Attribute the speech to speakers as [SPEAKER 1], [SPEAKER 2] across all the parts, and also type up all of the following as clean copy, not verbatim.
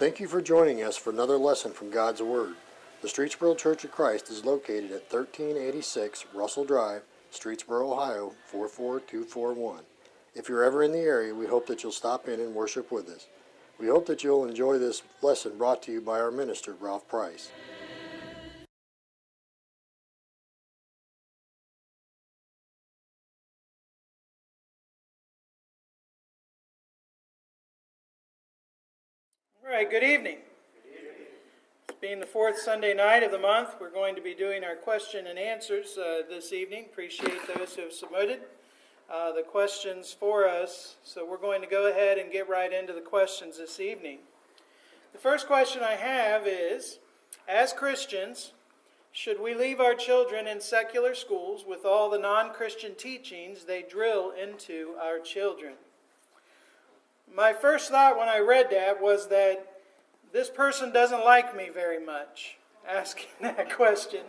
[SPEAKER 1] Thank you for joining us for another lesson from God's Word. The Streetsboro Church of Christ is located at 1386 Russell Drive, Streetsboro, Ohio 44241. If you're ever in the area, we hope that you'll stop in and worship with us. We hope that you'll enjoy this lesson brought to you by our minister, Ralph Price.
[SPEAKER 2] All right, good evening. It's being the fourth Sunday night of the month, we're going to be doing our question and answers this evening. Appreciate those who have submitted the questions for us. So we're going to go ahead and get right into the questions this evening. The first question I have is, as Christians, should we leave our children in secular schools with all the non-Christian teachings they drill into our children? My first thought when I read that was that this person doesn't like me very much, asking that question.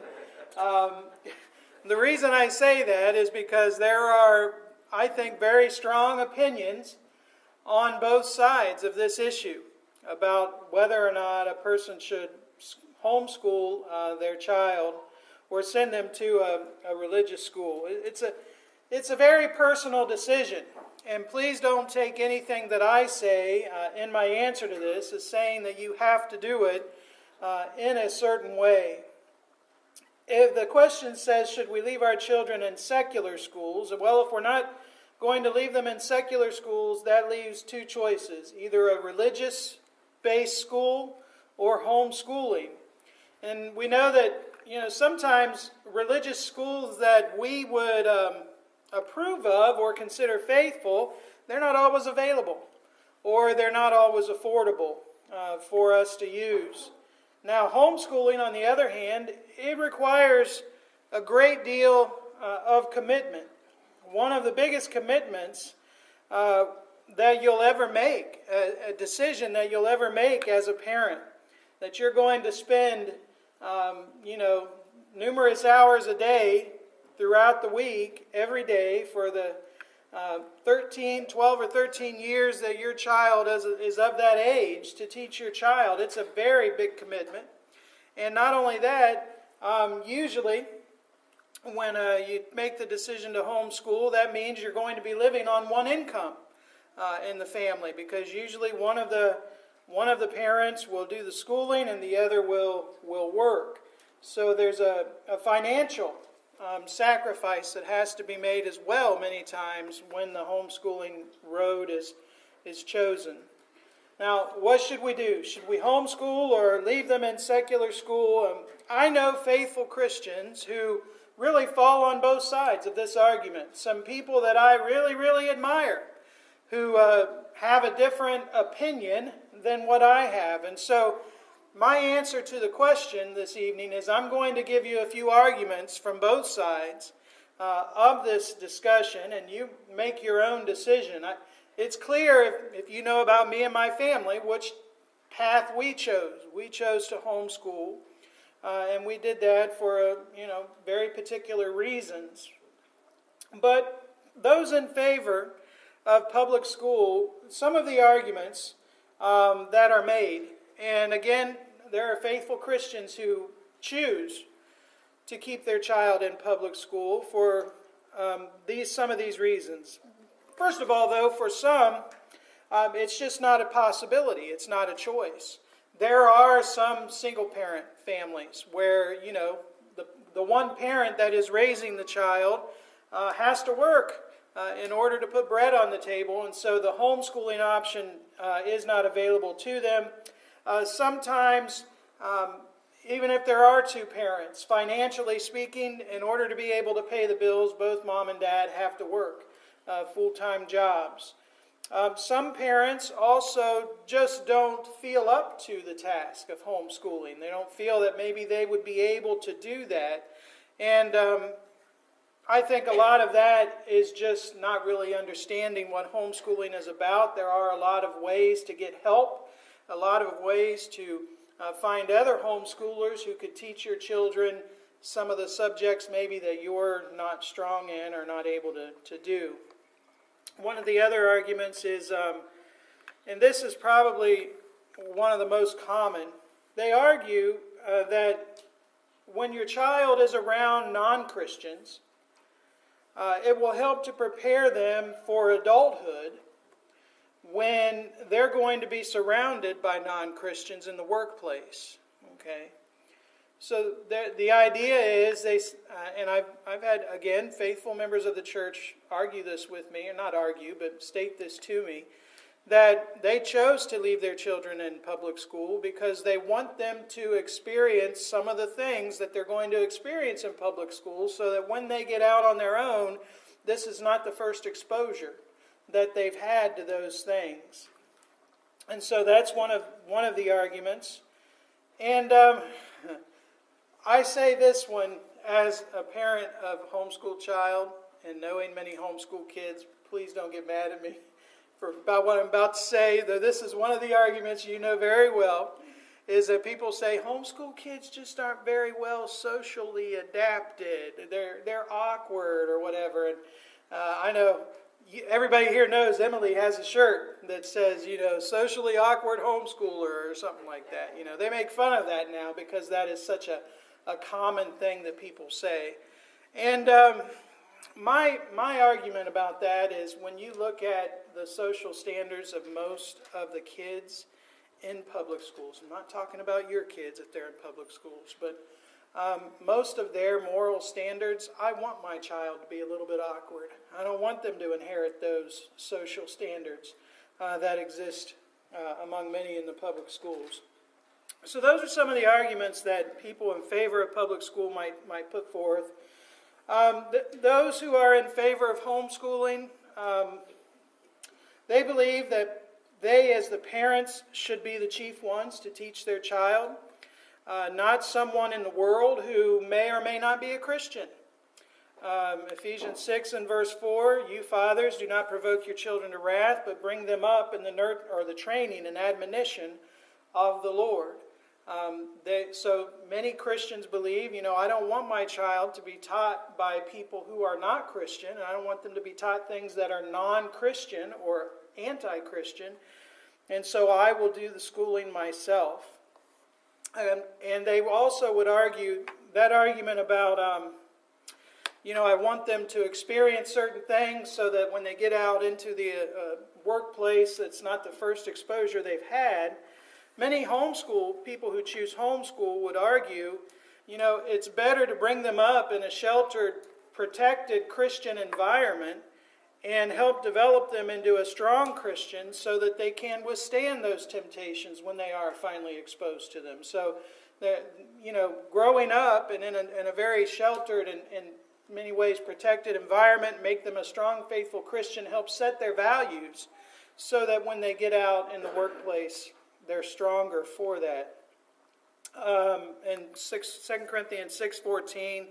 [SPEAKER 2] The reason I say that is because there are, I think, very strong opinions on both sides of this issue about whether or not a person should homeschool their child or send them to a religious school. It's a very personal decision. And please don't take anything that I say in my answer to this as saying that you have to do it in a certain way. If the question says, should we leave our children in secular schools? Well, if we're not going to leave them in secular schools, that leaves two choices. Either a religious-based school or homeschooling. And we know that, sometimes religious schools that we would approve of or consider faithful, they're not always available, or they're not always affordable for us to use. Now, homeschooling, on the other hand, it requires a great deal of commitment. One of the biggest commitments that you'll ever make, a decision that you'll ever make as a parent, that you're going to spend, numerous hours a day throughout the week, every day, for the 12 or 13 years that your child is of that age, to teach your child. It's a very big commitment. And not only that, usually when you make the decision to homeschool, that means you're going to be living on one income in the family, because usually one of the parents will do the schooling and the other will work. So there's a financial sacrifice that has to be made as well many times when the homeschooling road is chosen. Now, what should we do? Should we homeschool or leave them in secular school? I know faithful Christians who really fall on both sides of this argument. Some people that I really, really admire who have a different opinion than what I have. And so my answer to the question this evening is I'm going to give you a few arguments from both sides of this discussion, and you make your own decision. It's clear, if you know about me and my family, which path we chose. We chose to homeschool, and we did that for very particular reasons. But those in favor of public school, some of the arguments that are made, and again, there are faithful Christians who choose to keep their child in public school for some of these reasons. First of all, though, for some, it's just not a possibility. It's not a choice. There are some single-parent families where, the one parent that is raising the child has to work in order to put bread on the table, and so the homeschooling option is not available to them. Sometimes, even if there are two parents, financially speaking, in order to be able to pay the bills, both mom and dad have to work full-time jobs. Some parents also just don't feel up to the task of homeschooling. They don't feel that maybe they would be able to do that. And I think a lot of that is just not really understanding what homeschooling is about. There are a lot of ways to get help, a lot of ways to find other homeschoolers who could teach your children some of the subjects maybe that you're not strong in or not able to do. One of the other arguments is, and this is probably one of the most common. They argue that when your child is around non-Christians, it will help to prepare them for adulthood when they're going to be surrounded by non-Christians in the workplace. Okay? So the idea is, and I've had, again, faithful members of the church argue this with me, or not argue, but state this to me, that they chose to leave their children in public school because they want them to experience some of the things that they're going to experience in public school, so that when they get out on their own, this is not the first exposure that they've had to those things. And so that's one of the arguments. And I say this one as a parent of a homeschool child and knowing many homeschool kids. Please don't get mad at me about what I'm about to say, though this is one of the arguments you know very well, is that people say homeschool kids just aren't very well socially adapted. They're awkward or whatever. And I know everybody here knows Emily has a shirt that says, socially awkward homeschooler or something like that. They make fun of that now because that is such a common thing that people say. And my argument about that is, when you look at the social standards of most of the kids in public schools, I'm not talking about your kids if they're in public schools, but most of their moral standards, I want my child to be a little bit awkward. I don't want them to inherit those social standards that exist among many in the public schools. So those are some of the arguments that people in favor of public school might put forth. Those who are in favor of homeschooling, they believe that they, as the parents, should be the chief ones to teach their child, not someone in the world who may or may not be a Christian. Ephesians 6 and verse 4, you fathers, do not provoke your children to wrath, but bring them up in the training and admonition of the Lord. So many Christians believe, I don't want my child to be taught by people who are not Christian, and I don't want them to be taught things that are non-Christian or anti-Christian, and so I will do the schooling myself. And they also would argue that argument about, I want them to experience certain things so that when they get out into the workplace, it's not the first exposure they've had. Many people who choose homeschool would argue, it's better to bring them up in a sheltered, protected Christian environment and help develop them into a strong Christian so that they can withstand those temptations when they are finally exposed to them. So, growing up and in a very sheltered and in many ways protected environment, make them a strong, faithful Christian, help set their values so that when they get out in the workplace, they're stronger for that. In 2 Corinthians 6:14,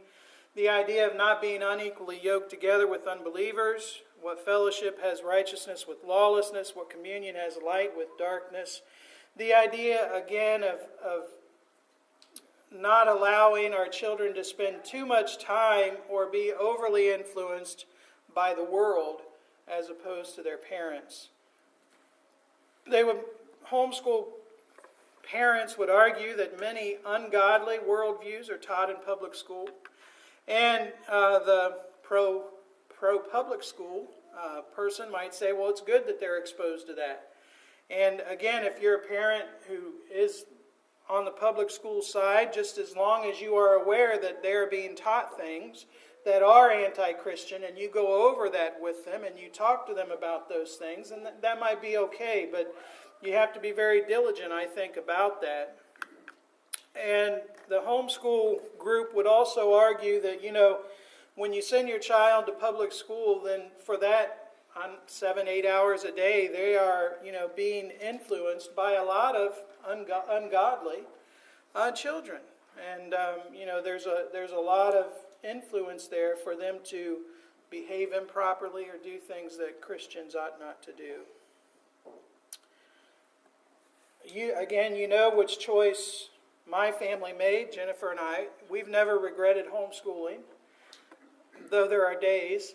[SPEAKER 2] the idea of not being unequally yoked together with unbelievers. What fellowship has righteousness with lawlessness? What communion has light with darkness? The idea, again, of not allowing our children to spend too much time or be overly influenced by the world as opposed to their parents. Homeschool parents would argue that many ungodly worldviews are taught in public school, and the pro-public school person might say, well, it's good that they're exposed to that. And again, if you're a parent who is on the public school side, just as long as you are aware that they're being taught things that are anti-Christian, and you go over that with them and you talk to them about those things, and that might be okay, but you have to be very diligent, I think, about that. And the homeschool group would also argue that, when you send your child to public school, then for that, on 7-8 hours a day, they are, being influenced by a lot of ungodly children. And, there's a lot of influence there for them to behave improperly or do things that Christians ought not to do. You know which choice my family made, Jennifer and I. We've never regretted homeschooling, though there are days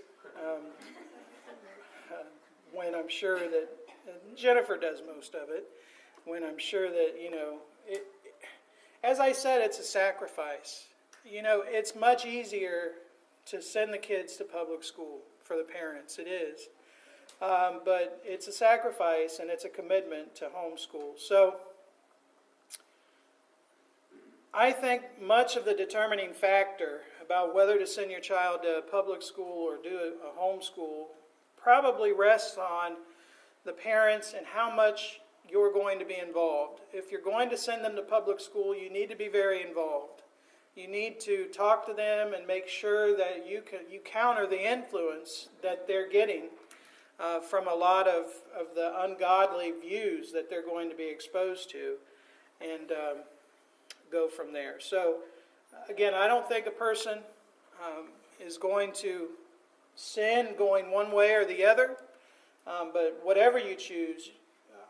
[SPEAKER 2] when I'm sure that Jennifer does most of it. when I'm sure that, as I said, it's a sacrifice. It's much easier to send the kids to public school for the parents. It is. But it's a sacrifice and it's a commitment to homeschool. So I think much of the determining factor about whether to send your child to public school or do a homeschool probably rests on the parents and how much you're going to be involved. If you're going to send them to public school, you need to be very involved. You need to talk to them and make sure that you counter the influence that they're getting from a lot of the ungodly views that they're going to be exposed to, and go from there. So, again, I don't think a person is going to sin going one way or the other, but whatever you choose,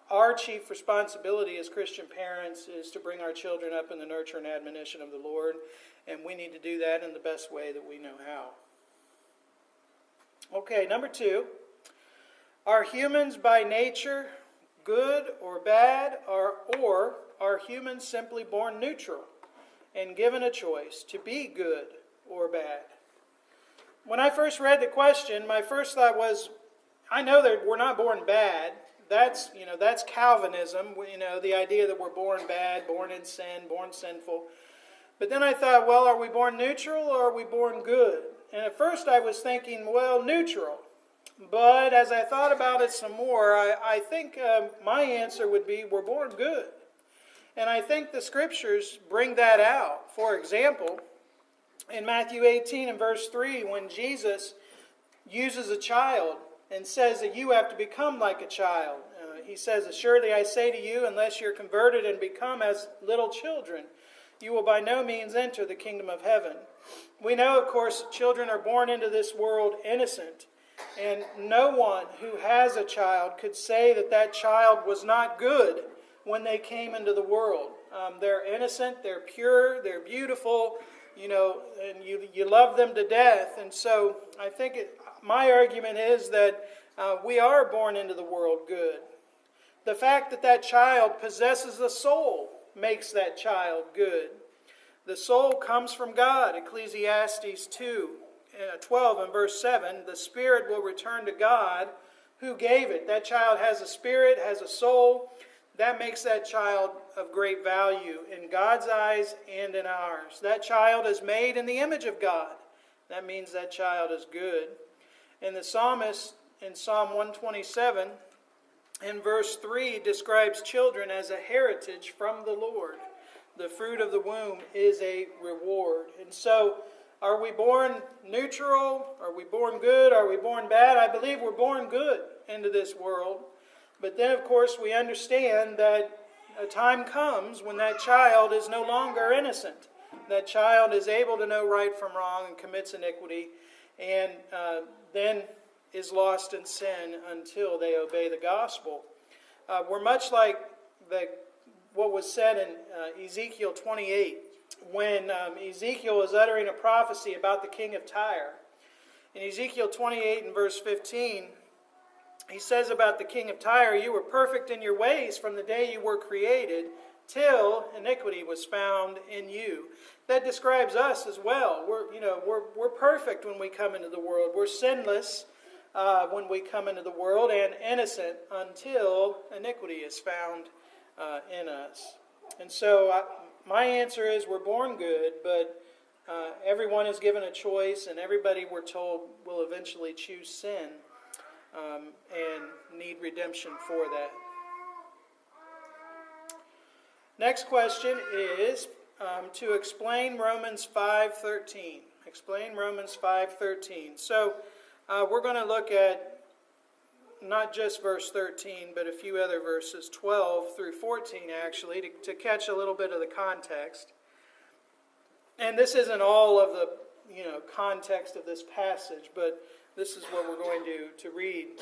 [SPEAKER 2] our chief responsibility as Christian parents is to bring our children up in the nurture and admonition of the Lord, and we need to do that in the best way that we know how. Okay, number 2. Are humans by nature good or bad, or are humans simply born neutral and given a choice to be good or bad? When I first read the question, my first thought was, I know that we're not born bad. That's Calvinism, the idea that we're born bad, born in sin, born sinful. But then I thought, well, are we born neutral or are we born good? And at first I was thinking, well, neutral. But as I thought about it some more, I think my answer would be we're born good. And I think the Scriptures bring that out. For example, in Matthew 18 and verse 3, when Jesus uses a child and says that you have to become like a child. He says, "Assuredly I say to you, unless you're converted and become as little children, you will by no means enter the kingdom of heaven." We know, of course, children are born into this world innocent. And no one who has a child could say that that child was not good when they came into the world. They're innocent, they're pure, they're beautiful, and you love them to death. And so I think my argument is that we are born into the world good. The fact that that child possesses a soul makes that child good. The soul comes from God. Ecclesiastes 2:12 and verse 7, the spirit will return to God who gave it. That child has a spirit, has a soul. That makes that child of great value in God's eyes and in ours. That child is made in the image of God. That means that child is good. And the psalmist in Psalm 127 in verse 3 describes children as a heritage from the Lord. The fruit of the womb is a reward. And so, are we born neutral? Are we born good? Are we born bad? I believe we're born good into this world. But then, of course, we understand that a time comes when that child is no longer innocent. That child is able to know right from wrong and commits iniquity, and then is lost in sin until they obey the gospel. We're much like what was said in Ezekiel 28, when Ezekiel is uttering a prophecy about the king of Tyre. In Ezekiel 28 and verse 15, he says about the king of Tyre, "You were perfect in your ways from the day you were created, till iniquity was found in you." That describes us as well. We're perfect when we come into the world. We're sinless when we come into the world, and innocent until iniquity is found in us. And so my answer is we're born good, but everyone is given a choice, and everybody, we're told, will eventually choose sin and need redemption for that. Next question is to explain Romans 5:13. Explain Romans 5:13. So we're going to look at not just verse 13, but a few other verses, 12 through 14 actually, to catch a little bit of the context. And this isn't all of the context of this passage, but this is what we're going to read.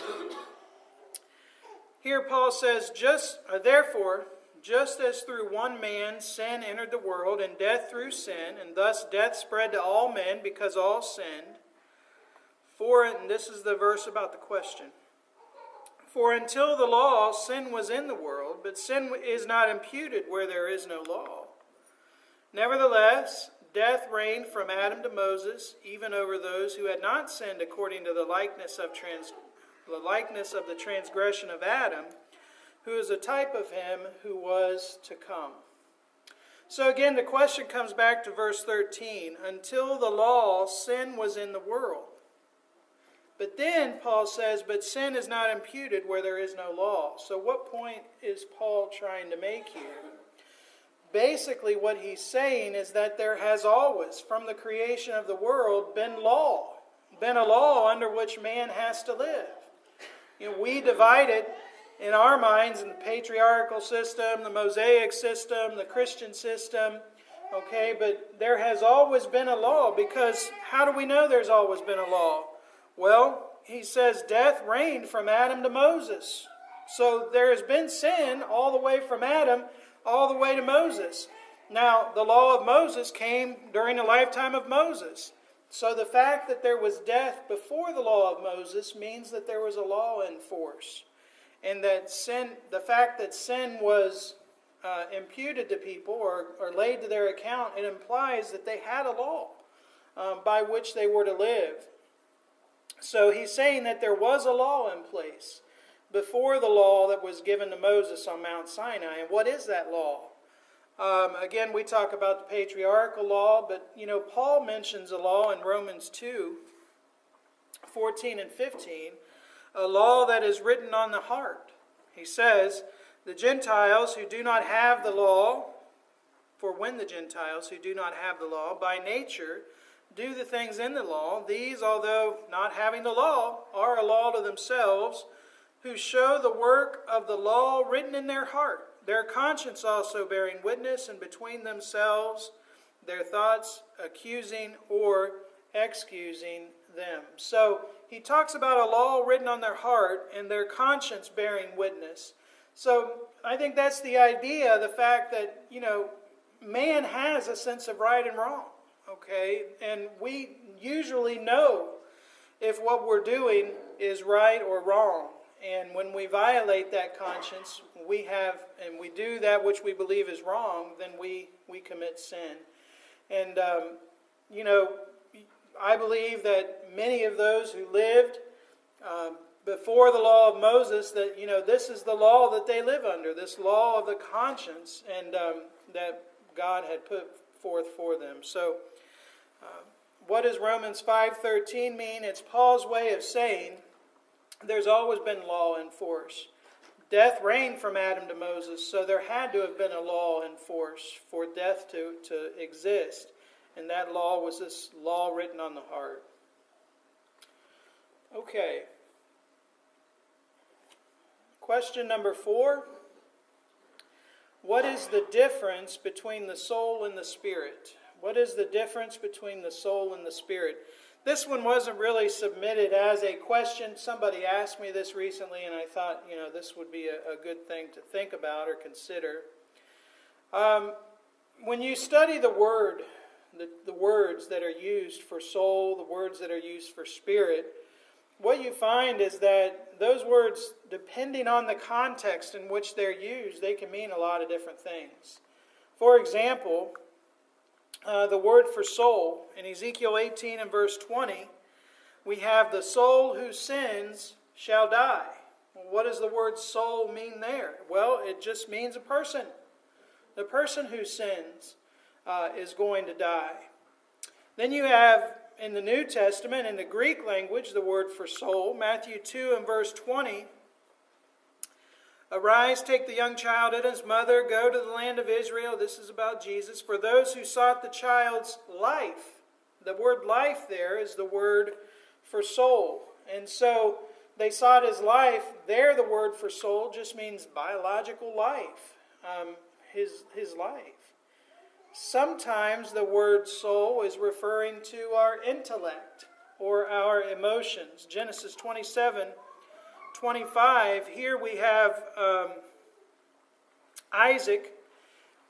[SPEAKER 2] Here Paul says, "Therefore, just as through one man sin entered the world, and death through sin, and thus death spread to all men because all sinned. And this is the verse about the question. For until the law, sin was in the world, but sin is not imputed where there is no law. Nevertheless, death reigned from Adam to Moses, even over those who had not sinned according to the likeness of the transgression of Adam, who is a type of him who was to come. So again, the question comes back to verse 13. Until the law, sin was in the world. But then Paul says, but sin is not imputed where there is no law. So what point is Paul trying to make here? Basically what he's saying is that there has always, from the creation of the world, been a law under which man has to live. We divide it in our minds in the patriarchal system, the Mosaic system, the Christian system. Okay, but there has always been a law, because how do we know there's always been a law? Well, he says death reigned from Adam to Moses. So there has been sin all the way from Adam all the way to Moses. Now, the law of Moses came during the lifetime of Moses. So the fact that there was death before the law of Moses means that there was a law in force. And that sin, the fact that sin was imputed to people or laid to their account, it implies that they had a law by which they were to live. So he's saying that there was a law in place before the law that was given to Moses on Mount Sinai. And what is that law? Again, we talk about the patriarchal law, but Paul mentions a law in Romans 2:14 and 15, a law that is written on the heart. He says, the Gentiles who do not have the law, for when the Gentiles who do not have the law by nature do the things in the law, these, although not having the law, are a law to themselves, who show the work of the law written in their heart, their conscience also bearing witness, and between themselves their thoughts accusing or excusing them. So he talks about a law written on their heart and their conscience bearing witness. So I think that's the idea, the fact that, man has a sense of right and wrong. Okay, and we usually know if what we're doing is right or wrong. And when we violate that conscience, we do that which we believe is wrong, then we commit sin. And, I believe that many of those who lived before the law of Moses, that, this is the law that they live under, this law of the conscience, and that God had put forth for them. So, what does Romans 5:13 mean? It's Paul's way of saying there's always been law in force. Death reigned from Adam to Moses, so there had to have been a law in force for death to exist. And that law was this law written on the heart. Okay. Question number 4. What is the difference between the soul and the spirit? What is the difference between the soul and the spirit? This one wasn't really submitted as a question. Somebody asked me this recently, and I thought, this would be a good thing to think about or consider. When you study the word, the words that are used for soul, the words that are used for spirit, what you find is that those words, depending on the context in which they're used, they can mean a lot of different things. For example, the word for soul, in Ezekiel 18 and verse 20, we have the soul who sins shall die. Well, what does the word soul mean there? Well, it just means a person. The person who sins is going to die. Then you have in the New Testament, in the Greek language, the word for soul, Matthew 2 and verse 20. Arise, take the young child and his mother, go to the land of Israel. This is about Jesus. For those who sought the child's life. The word life there is the word for soul. And so they sought his life. There the word for soul just means biological life. His life. Sometimes the word soul is referring to our intellect or our emotions. Genesis 27:25. Here we have Isaac,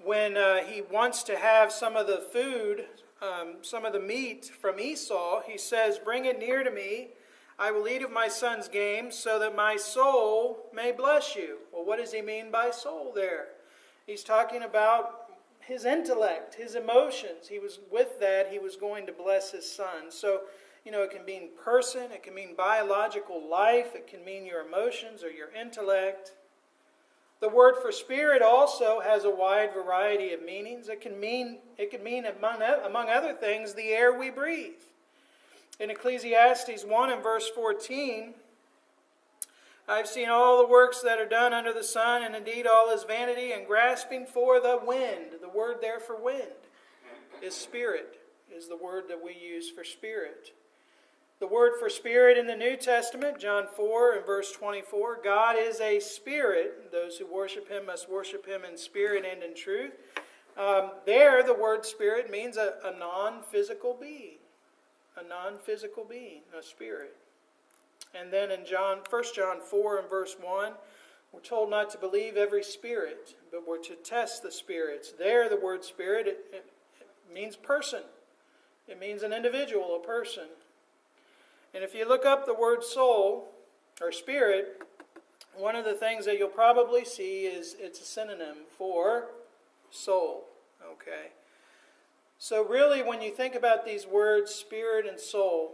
[SPEAKER 2] when he wants to have some of the food, some of the meat from Esau, he says, bring it near to me. I will eat of my son's game so that my soul may bless you. Well, what does he mean by soul there? He's talking about his intellect, his emotions. He was with that. He was going to bless his son. So, it can mean person. It can mean biological life. It can mean your emotions or your intellect. The word for spirit also has a wide variety of meanings. It can mean among other things, the air we breathe. In Ecclesiastes 1 and verse 14, I've seen all the works that are done under the sun, and indeed all is vanity and grasping for the wind. The word there for wind is spirit, is the word that we use for spirit. The word for spirit in the New Testament, John 4 and verse 24, God is a spirit. Those who worship Him must worship Him in spirit and in truth. There, the word spirit means a non-physical being. A non-physical being, a spirit. And then in 1 John 4 and verse 1, we're told not to believe every spirit, but we're to test the spirits. There, the word spirit, it means person. It means an individual, a person. And if you look up the word soul, or spirit, one of the things that you'll probably see is it's a synonym for soul. Okay? So really, when you think about these words, spirit and soul,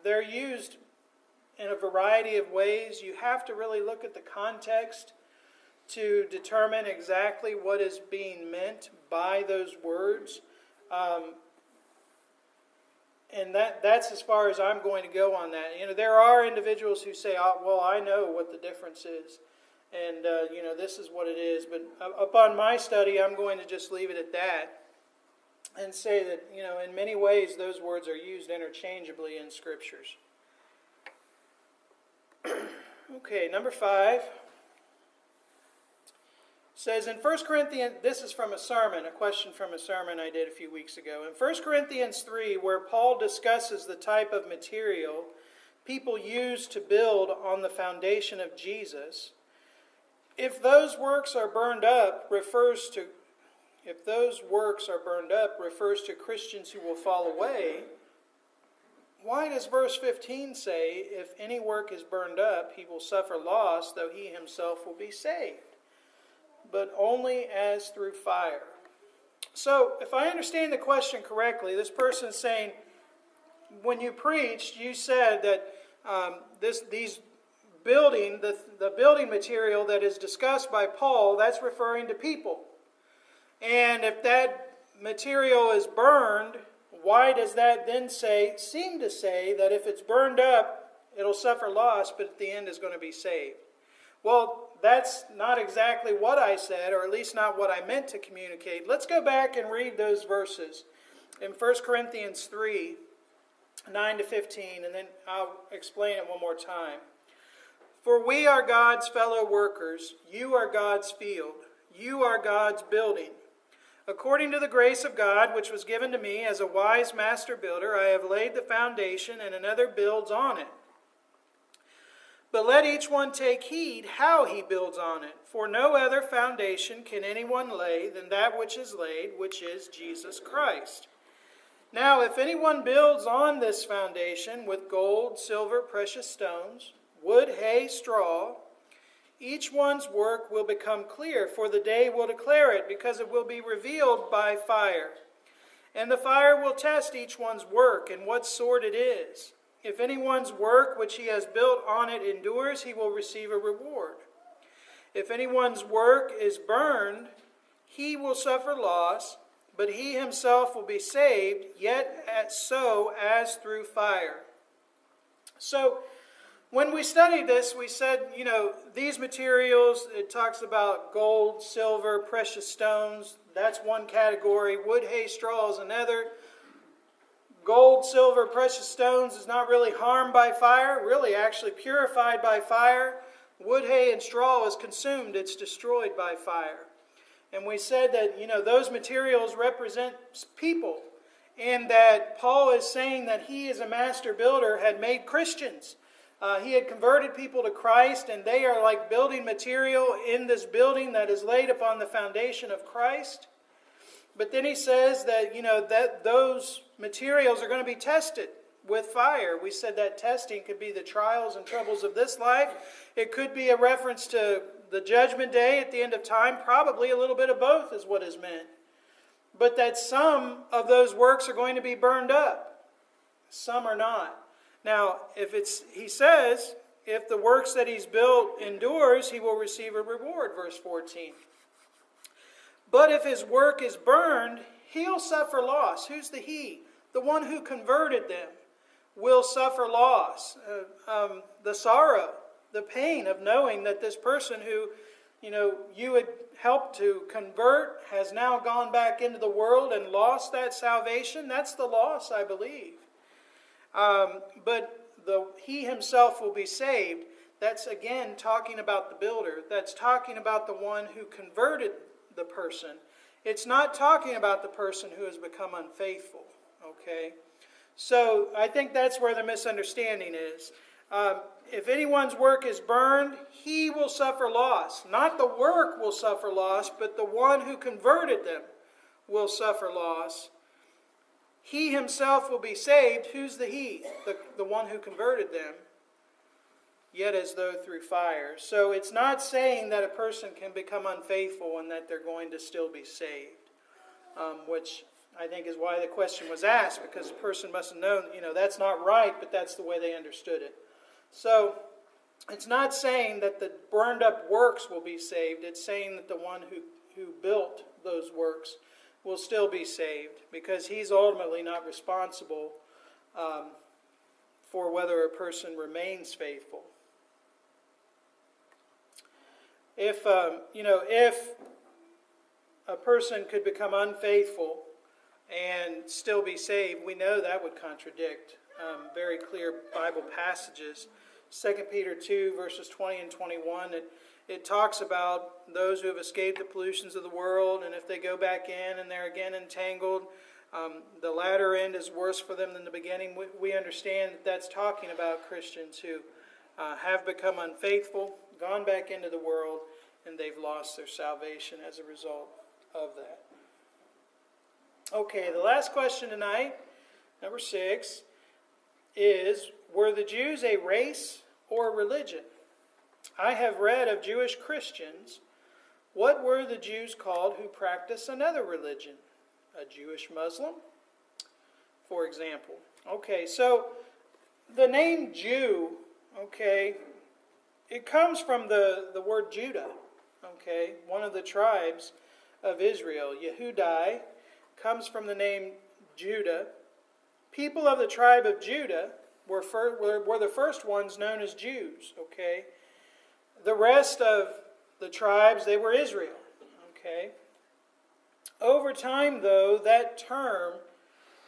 [SPEAKER 2] they're used in a variety of ways. You have to really look at the context to determine exactly what is being meant by those words. And that's as far as I'm going to go on that. There are individuals who say, "Oh, well, I know what the difference is. And, this is what it is." But upon my study, I'm going to just leave it at that and say that, in many ways, those words are used interchangeably in Scriptures. Okay, number 5 says in 1 Corinthians, this is from a question from a sermon I did a few weeks ago. In 1 Corinthians 3, where Paul discusses the type of material people use to build on the foundation of Jesus, if those works are burned up, refers to Christians who will fall away, why does verse 15 say, if any work is burned up, he will suffer loss, though he himself will be saved, but only as through fire? So, if I understand the question correctly, this person is saying, when you preached, you said that the building material that is discussed by Paul, that's referring to people. And if that material is burned, why does that then seem to say that if it's burned up, it'll suffer loss, but at the end is going to be saved? Well, that's not exactly what I said, or at least not what I meant to communicate. Let's go back and read those verses in 1 Corinthians 3, 9 to 15, and then I'll explain it one more time. For we are God's fellow workers, you are God's field, you are God's building. According to the grace of God, which was given to me as a wise master builder, I have laid the foundation, and another builds on it. But let each one take heed how he builds on it. For no other foundation can anyone lay than that which is laid, which is Jesus Christ. Now, if anyone builds on this foundation with gold, silver, precious stones, wood, hay, straw, each one's work will become clear, for the day will declare it, because it will be revealed by fire. And the fire will test each one's work and what sort it is. If anyone's work which he has built on it endures, he will receive a reward. If anyone's work is burned, he will suffer loss, but he himself will be saved, yet so as through fire. So, when we studied this, we said, these materials, it talks about gold, silver, precious stones. That's one category. Wood, hay, straw is another. Gold, silver, precious stones is not really harmed by fire, really actually purified by fire. Wood, hay, and straw is consumed. It's destroyed by fire. And we said that, those materials represent people, and that Paul is saying that he, as a master builder, had made Christians. He had converted people to Christ, and they are like building material in this building that is laid upon the foundation of Christ. But then he says that, that those materials are going to be tested with fire. We said that testing could be the trials and troubles of this life. It could be a reference to the judgment day at the end of time. Probably a little bit of both is what is meant. But that some of those works are going to be burned up. Some are not. Now, he says, if the works that he's built endures, he will receive a reward, verse 14. But if his work is burned, he'll suffer loss. Who's the he? The one who converted them will suffer loss. The sorrow, the pain of knowing that this person who, you had helped to convert has now gone back into the world and lost that salvation. That's the loss, I believe. But he himself will be saved. That's again talking about the builder. That's talking about the one who converted the person. It's not talking about the person who has become unfaithful. Okay? So I think that's where the misunderstanding is. If anyone's work is burned, he will suffer loss. Not the work will suffer loss, but the one who converted them will suffer loss. He himself will be saved. Who's the he? The one who converted them, yet as though through fire. So it's not saying that a person can become unfaithful and that they're going to still be saved, which I think is why the question was asked, because the person must have known, that's not right, but that's the way they understood it. So it's not saying that the burned up works will be saved. It's saying that the one who built those works will still be saved, because he's ultimately not responsible for whether a person remains faithful. If a person could become unfaithful and still be saved, we know that would contradict very clear Bible passages. 2 Peter 2, verses 20 and 21, it talks about those who have escaped the pollutions of the world, and if they go back in and they're again entangled, the latter end is worse for them than the beginning. We understand that that's talking about Christians who have become unfaithful, gone back into the world, and they've lost their salvation as a result of that. Okay, the last question tonight, number 6, is, were the Jews a race or a religion? I have read of Jewish Christians. What were the Jews called who practice another religion? A Jewish Muslim, for example. Okay, so the name Jew, it comes from the word Judah, one of the tribes of Israel. Yehudai comes from the name Judah. People of the tribe of Judah were the first ones known as Jews, The rest of the tribes, they were Israel, Over time, though, that term,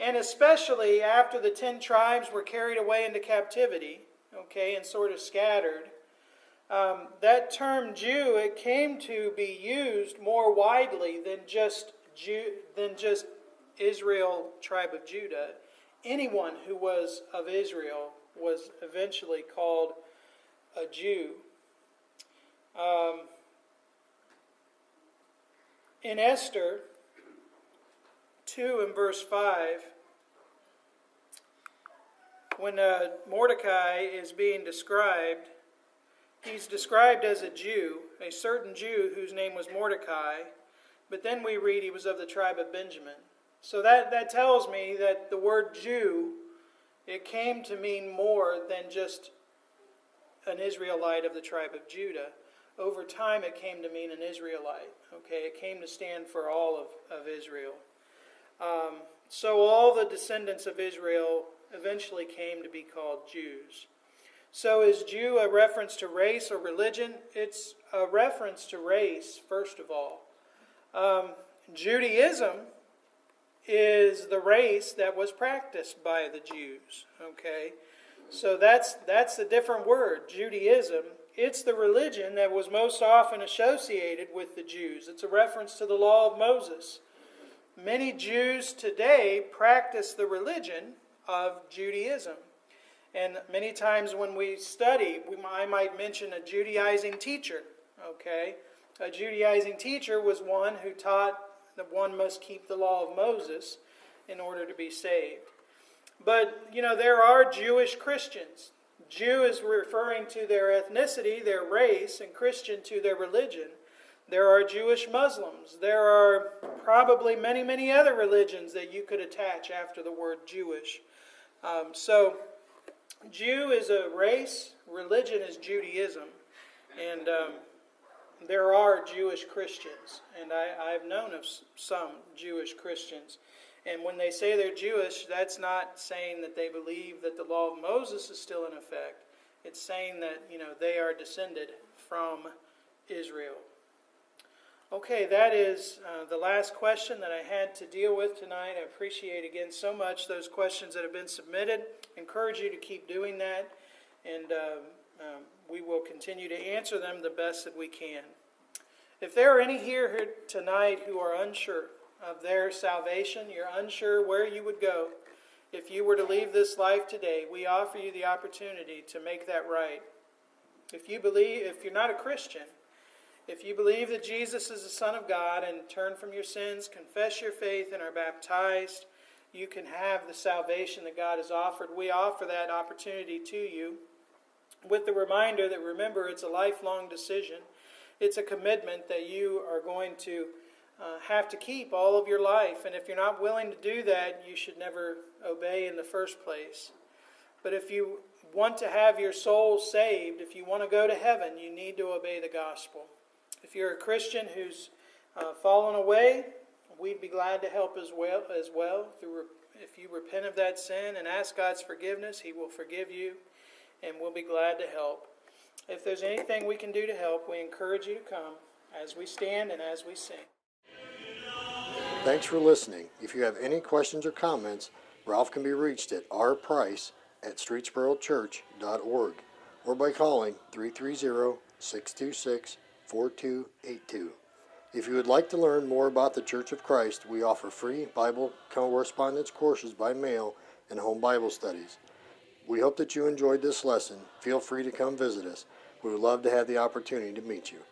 [SPEAKER 2] and especially after the 10 tribes were carried away into captivity, and sort of scattered, that term Jew, it came to be used more widely than just Israel, tribe of Judah. Anyone who was of Israel was eventually called a Jew. In Esther 2 and verse 5, when Mordecai is being described, he's described as a Jew, a certain Jew whose name was Mordecai, but then we read he was of the tribe of Benjamin. So that tells me that the word Jew, it came to mean more than just an Israelite of the tribe of Judah. Over time it came to mean an Israelite. It came to stand for all of Israel. So all the descendants of Israel eventually came to be called Jews. So is Jew a reference to race or religion? It's a reference to race, first of all. Judaism is the race that was practiced by the Jews. So that's a different word, Judaism. It's the religion that was most often associated with the Jews. It's a reference to the law of Moses. Many Jews today practice the religion of Judaism. And many times when we study, I might mention a Judaizing teacher. A Judaizing teacher was one who taught that one must keep the law of Moses in order to be saved. But, there are Jewish Christians. Jew is referring to their ethnicity, their race, and Christian to their religion. There are Jewish Muslims. There are probably many, many other religions that you could attach after the word Jewish. So, Jew is a race, religion is Judaism. And there are Jewish Christians. And I've known of some Jewish Christians. And when they say they're Jewish, that's not saying that they believe that the law of Moses is still in effect. It's saying that, they are descended from Israel. Okay, that is the last question that I had to deal with tonight. I appreciate again so much those questions that have been submitted. Encourage you to keep doing that, and we will continue to answer them the best that we can. If there are any here tonight who are unsure of their salvation, you're unsure where you would go if you were to leave this life today, we offer you the opportunity to make that right. If you're not a Christian, if you believe that Jesus is the Son of God and turn from your sins, confess your faith, and are baptized, you can have the salvation that God has offered. We offer that opportunity to you with the reminder that, remember, it's a lifelong decision. It's a commitment that you are going to have to keep all of your life. And if you're not willing to do that, you should never obey in the first place. But if you want to have your soul saved, if you want to go to heaven, you need to obey the gospel. If you're a Christian who's fallen away, we'd be glad to help as well. If you repent of that sin and ask God's forgiveness, He will forgive you, and we'll be glad to help. If there's anything we can do to help, we encourage you to come as we stand and as we sing.
[SPEAKER 1] Thanks for listening. If you have any questions or comments, Ralph can be reached at rprice@streetsborochurch.org or by calling 330-626-4282. If you would like to learn more about the Church of Christ, we offer free Bible correspondence courses by mail and home Bible studies. We hope that you enjoyed this lesson. Feel free to come visit us. We would love to have the opportunity to meet you.